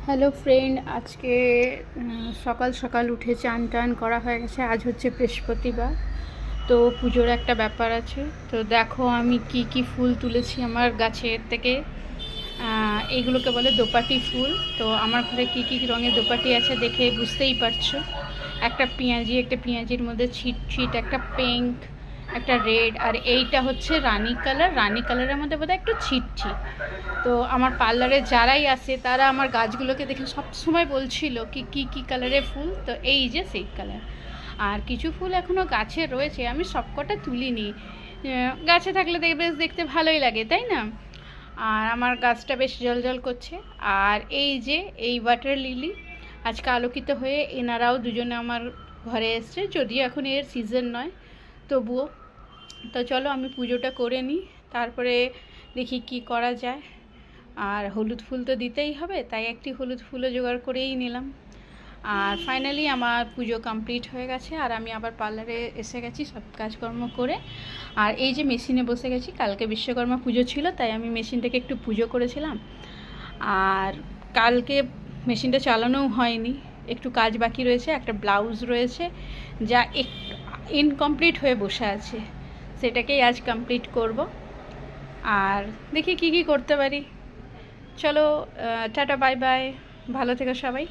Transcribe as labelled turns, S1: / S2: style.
S1: Hello friend, আজকে সকাল সকাল উঠে চান টান করা হয়ে গেছে। আজ হচ্ছে বৃহস্পতিবার, তো পুজোর একটা ব্যাপার আছে। তো দেখো আমি কি কি ফুল তুলেছি আমার গাছের থেকে। এইগুলোকে বলে দোপাটি ফুল। তো আমার ঘরে কি কি রঙের দোপাটি আছে দেখে বুঝতেই পারছো। একটা পেঁয়াজির মধ্যে ছিট ছিট, একটা পিঙ্ক, একটা রেড, আর এইটা হচ্ছে রানী কালার। রানী কালারের মধ্যে বোধহয় একটু ছিট ছিট। তো আমার পার্লারে যারাই আসে তারা আমার গাছগুলোকে দেখে সব সময় বলছিল কি কি কি কালারের ফুল। তো এই যে সেই কালার। আর কিছু ফুল এখনও গাছে রয়েছে, আমি সবকটা তুলিনি। গাছে থাকলে বেশ দেখতে ভালোই লাগে, তাই না? আর আমার গাছটা বেশ জলজল করছে। আর এই যে এই ওয়াটার লিলি আজকে আলোকিত হয়ে এনারাও দুজনে আমার ঘরে এসছে, যদিও এখন এর সিজন নয়, তবুও। তো চলো আমি পুজোটা করে নিই, তারপরে দেখি কি করা যায়। আর হলুদ ফুল তো দিতেই হবে, তাই একটি হলুদ ফুলও জোগাড় করেই নিলাম। আর ফাইনালি আমার পুজো কমপ্লিট হয়ে গেছে, আর আমি আবার পার্লারে এসে গেছি সব কাজকর্ম করে। আর এই যে মেশিনে বসে গেছি, কালকে বিশ্বকর্মা পুজো ছিল তাই আমি মেশিনটাকে একটু পুজো করেছিলাম। আর কালকে মেশিনটা চালানোও হয়নি, একটু কাজ বাকি রয়েছে, একটা ব্লাউজ রয়েছে যা একটু ইনকমপ্লিট হয়ে বসে আছে, সেটাকেই আজ কমপ্লিট করব। আর দেখি কি কি করতে পারি। চলো, টাটা বাই বাই, ভালো থেকো সবাই।